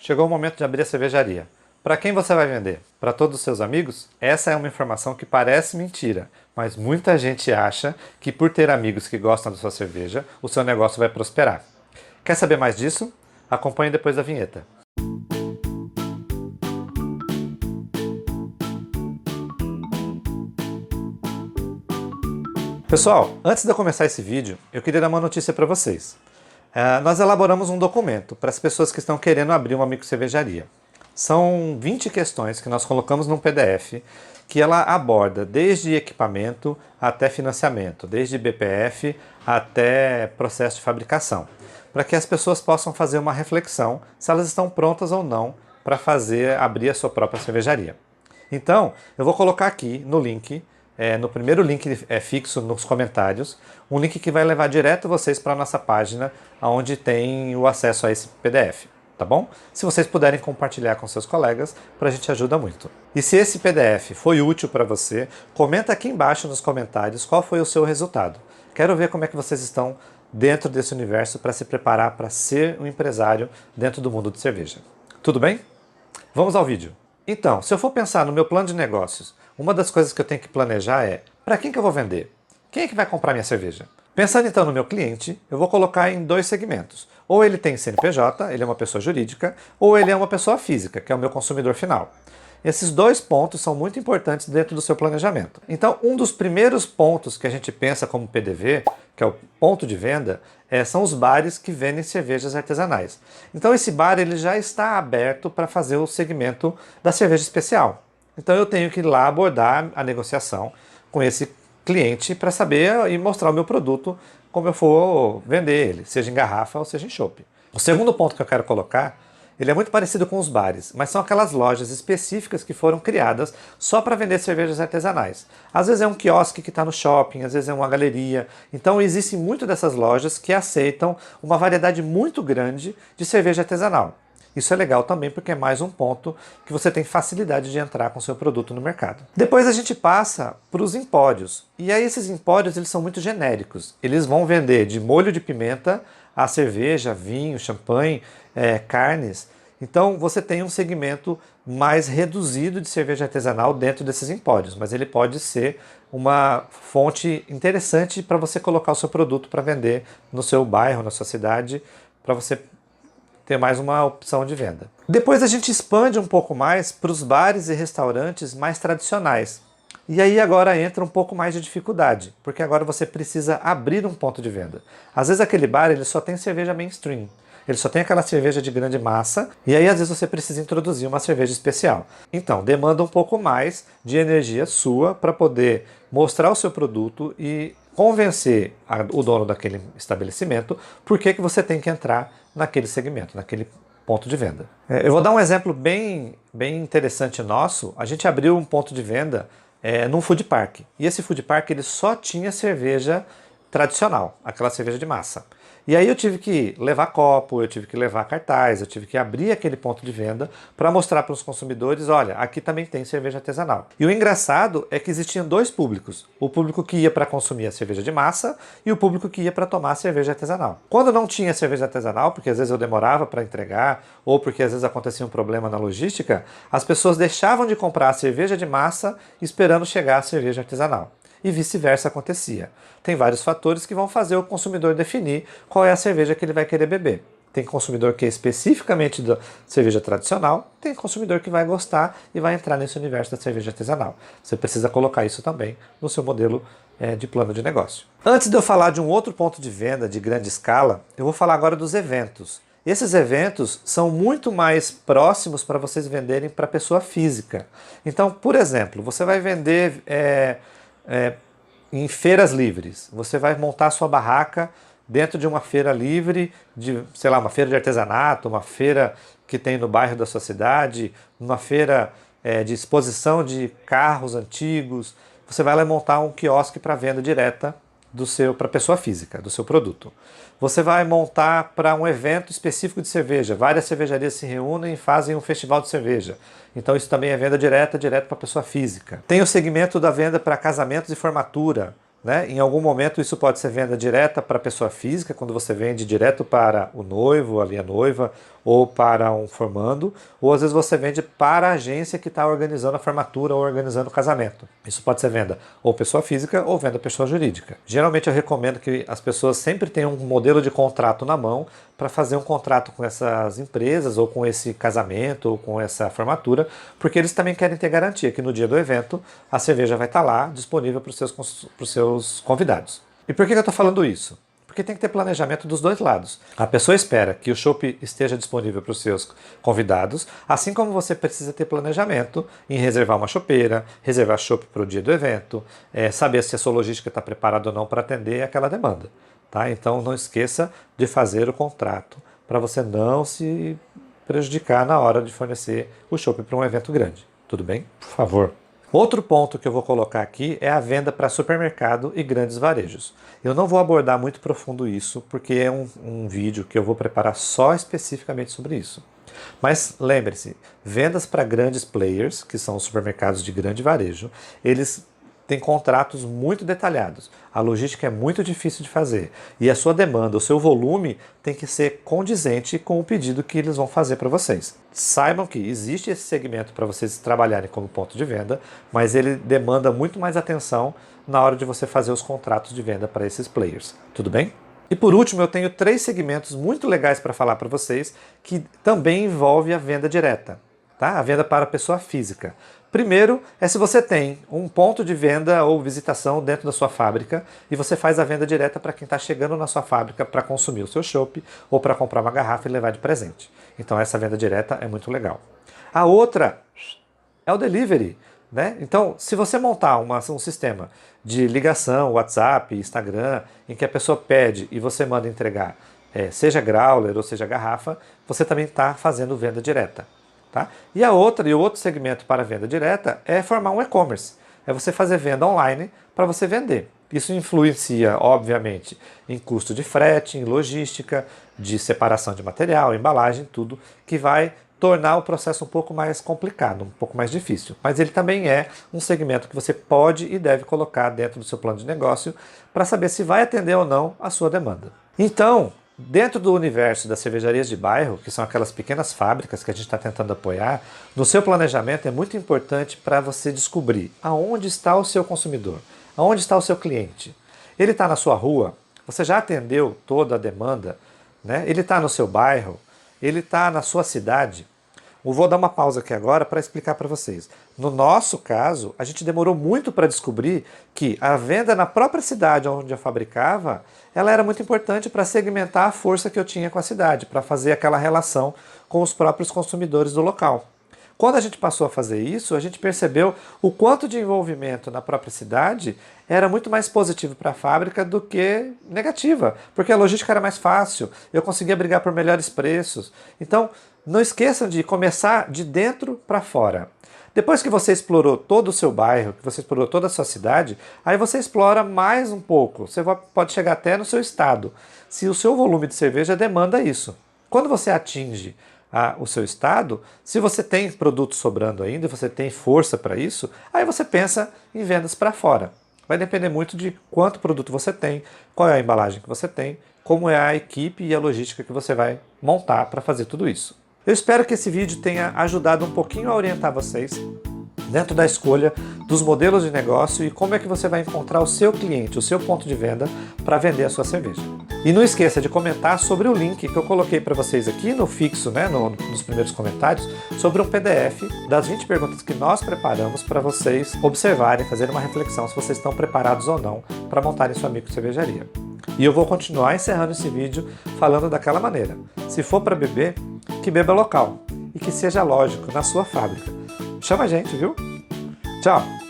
chegou o momento de abrir a cervejaria. Para quem você vai vender? Para todos os seus amigos? Essa é uma informação que parece mentira, mas muita gente acha que por ter amigos que gostam da sua cerveja, o seu negócio vai prosperar. Quer saber mais disso? Acompanhe depois da vinheta. Pessoal, antes de eu começar esse vídeo, eu queria dar uma notícia para vocês. Nós elaboramos um documento para as pessoas que estão querendo abrir uma microcervejaria. São 20 questões que nós colocamos num PDF que ela aborda desde equipamento até financiamento, desde BPF até processo de fabricação, para que as pessoas possam fazer uma reflexão se elas estão prontas ou não para abrir a sua própria cervejaria. Então, eu vou colocar aqui no link, no primeiro link fixo nos comentários, um link que vai levar direto vocês para a nossa página, onde tem o acesso a esse PDF. Tá bom? Se vocês puderem compartilhar com seus colegas, para a gente ajuda muito. E se esse PDF foi útil para você, comenta aqui embaixo nos comentários qual foi o seu resultado. Quero ver como é que vocês estão dentro desse universo para se preparar para ser um empresário dentro do mundo de cerveja. Tudo bem? Vamos ao vídeo. Então, se eu for pensar no meu plano de negócios, uma das coisas que eu tenho que planejar é: para quem que eu vou vender? Quem é que vai comprar minha cerveja? Pensando então no meu cliente, eu vou colocar em dois segmentos. Ou ele tem CNPJ, ele é uma pessoa jurídica, ou ele é uma pessoa física, que é o meu consumidor final. Esses dois pontos são muito importantes dentro do seu planejamento. Então, um dos primeiros pontos que a gente pensa como PDV, que é o ponto de venda, são os bares que vendem cervejas artesanais. Então, esse bar ele já está aberto para fazer o segmento da cerveja especial. Então, eu tenho que ir lá abordar a negociação com esse cliente para saber e mostrar o meu produto como eu for vender ele, seja em garrafa ou seja em chopp. O segundo ponto que eu quero colocar, ele é muito parecido com os bares, mas são aquelas lojas específicas que foram criadas só para vender cervejas artesanais. Às vezes é um quiosque que está no shopping, às vezes é uma galeria. Então existem muito dessas lojas que aceitam uma variedade muito grande de cerveja artesanal. Isso é legal também porque é mais um ponto que você tem facilidade de entrar com o seu produto no mercado. Depois a gente passa para os empórios. E aí esses empórios eles são muito genéricos. Eles vão vender de molho de pimenta a cerveja, vinho, champanhe, carnes. Então você tem um segmento mais reduzido de cerveja artesanal dentro desses empórios. Mas ele pode ser uma fonte interessante para você colocar o seu produto para vender no seu bairro, na sua cidade, para você ter mais uma opção de venda. Depois a gente expande um pouco mais para os bares e restaurantes mais tradicionais. E aí agora entra um pouco mais de dificuldade, porque agora você precisa abrir um ponto de venda. Às vezes aquele bar ele só tem cerveja mainstream, ele só tem aquela cerveja de grande massa, e aí às vezes você precisa introduzir uma cerveja especial. Então, demanda um pouco mais de energia sua para poder mostrar o seu produto e convencer o dono daquele estabelecimento por que você tem que entrar naquele segmento, naquele ponto de venda. Eu vou dar um exemplo bem interessante nosso. A gente abriu um ponto de venda num food park. E esse food park ele só tinha cerveja tradicional, aquela cerveja de massa. E aí eu tive que levar copo, eu tive que levar cartaz, eu tive que abrir aquele ponto de venda para mostrar para os consumidores, olha, aqui também tem cerveja artesanal. E o engraçado é que existiam dois públicos, o público que ia para consumir a cerveja de massa e o público que ia para tomar a cerveja artesanal. Quando não tinha cerveja artesanal, porque às vezes eu demorava para entregar, ou porque às vezes acontecia um problema na logística, as pessoas deixavam de comprar a cerveja de massa esperando chegar a cerveja artesanal. E vice-versa acontecia. Tem vários fatores que vão fazer o consumidor definir qual é a cerveja que ele vai querer beber. Tem consumidor que é especificamente da cerveja tradicional, tem consumidor que vai gostar e vai entrar nesse universo da cerveja artesanal. Você precisa colocar isso também no seu modelo de plano de negócio. Antes de eu falar de um outro ponto de venda de grande escala, eu vou falar agora dos eventos. Esses eventos são muito mais próximos para vocês venderem para pessoa física. Então, por exemplo, você vai vender em feiras livres. Você vai montar sua barraca dentro de uma feira livre, sei lá, uma feira de artesanato, uma feira que tem no bairro da sua cidade, uma feira de exposição de carros antigos. Você vai lá montar um quiosque para venda direta para a pessoa física, do seu produto. Você vai montar para um evento específico de cerveja. Várias cervejarias se reúnem e fazem um festival de cerveja. Então isso também é venda direta para a pessoa física. Tem o segmento da venda para casamentos e formatura. Né? Em algum momento isso pode ser venda direta para a pessoa física, quando você vende direto para o noivo, ali a noiva, ou para um formando, ou às vezes você vende para a agência que está organizando a formatura ou organizando o casamento. Isso pode ser venda ou pessoa física ou venda pessoa jurídica. Geralmente eu recomendo que as pessoas sempre tenham um modelo de contrato na mão para fazer um contrato com essas empresas ou com esse casamento ou com essa formatura, porque eles também querem ter garantia que no dia do evento a cerveja vai estar lá disponível para os seus convidados. E por que eu estou falando isso? Porque tem que ter planejamento dos dois lados. A pessoa espera que o chopp esteja disponível para os seus convidados, assim como você precisa ter planejamento em reservar uma chopeira, reservar chopp para o dia do evento, saber se a sua logística está preparada ou não para atender aquela demanda. Tá? Então não esqueça de fazer o contrato para você não se prejudicar na hora de fornecer o chopp para um evento grande. Tudo bem? Por favor. Outro ponto que eu vou colocar aqui é a venda para supermercado e grandes varejos. Eu não vou abordar muito profundo isso, porque é um vídeo que eu vou preparar só especificamente sobre isso. Mas lembre-se, vendas para grandes players, que são os supermercados de grande varejo, eles têm contratos muito detalhados. A logística é muito difícil de fazer e a sua demanda, o seu volume tem que ser condizente com o pedido que eles vão fazer para vocês. Saibam que existe esse segmento para vocês trabalharem como ponto de venda, mas ele demanda muito mais atenção na hora de você fazer os contratos de venda para esses players. Tudo bem? E por último, eu tenho 3 segmentos muito legais para falar para vocês que também envolve a venda direta, tá? A venda para a pessoa física. Primeiro é se você tem um ponto de venda ou visitação dentro da sua fábrica e você faz a venda direta para quem está chegando na sua fábrica para consumir o seu chopp ou para comprar uma garrafa e levar de presente. Então essa venda direta é muito legal. A outra é o delivery, né? Então se você montar um sistema de ligação, WhatsApp, Instagram, em que a pessoa pede e você manda entregar, seja growler ou seja garrafa, você também está fazendo venda direta. Tá? E o outro segmento para venda direta é formar um e-commerce. É você fazer venda online para você vender. Isso influencia, obviamente, em custo de frete, em logística, de separação de material, embalagem, tudo que vai tornar o processo um pouco mais complicado, um pouco mais difícil. Mas ele também é um segmento que você pode e deve colocar dentro do seu plano de negócio para saber se vai atender ou não a sua demanda. Então, dentro do universo das cervejarias de bairro, que são aquelas pequenas fábricas que a gente está tentando apoiar, no seu planejamento é muito importante para você descobrir aonde está o seu consumidor, aonde está o seu cliente. Ele está na sua rua? Você já atendeu toda a demanda? Né? Ele está no seu bairro? Ele está na sua cidade? Eu vou dar uma pausa aqui agora para explicar para vocês. No nosso caso, a gente demorou muito para descobrir que a venda na própria cidade onde eu fabricava, ela era muito importante para segmentar a força que eu tinha com a cidade, para fazer aquela relação com os próprios consumidores do local. Quando a gente passou a fazer isso, a gente percebeu o quanto de envolvimento na própria cidade era muito mais positivo para a fábrica do que negativa, porque a logística era mais fácil, eu conseguia brigar por melhores preços. Então, não esqueçam de começar de dentro para fora. Depois que você explorou todo o seu bairro, que você explorou toda a sua cidade, aí você explora mais um pouco. Você pode chegar até no seu estado, se o seu volume de cerveja demanda isso. Quando você atinge o seu estado, se você tem produto sobrando ainda, você tem força para isso, aí você pensa em vendas para fora. Vai depender muito de quanto produto você tem, qual é a embalagem que você tem, como é a equipe e a logística que você vai montar para fazer tudo isso. Eu espero que esse vídeo tenha ajudado um pouquinho a orientar vocês dentro da escolha dos modelos de negócio e como é que você vai encontrar o seu cliente, o seu ponto de venda para vender a sua cerveja. E não esqueça de comentar sobre o link que eu coloquei para vocês aqui no fixo, né, nos primeiros comentários, sobre um PDF das 20 perguntas que nós preparamos para vocês observarem, fazer uma reflexão se vocês estão preparados ou não para montarem sua microcervejaria. E eu vou continuar encerrando esse vídeo falando daquela maneira. Se for para beber, que beba local e que seja lógico na sua fábrica. Chama a gente, viu? Tchau!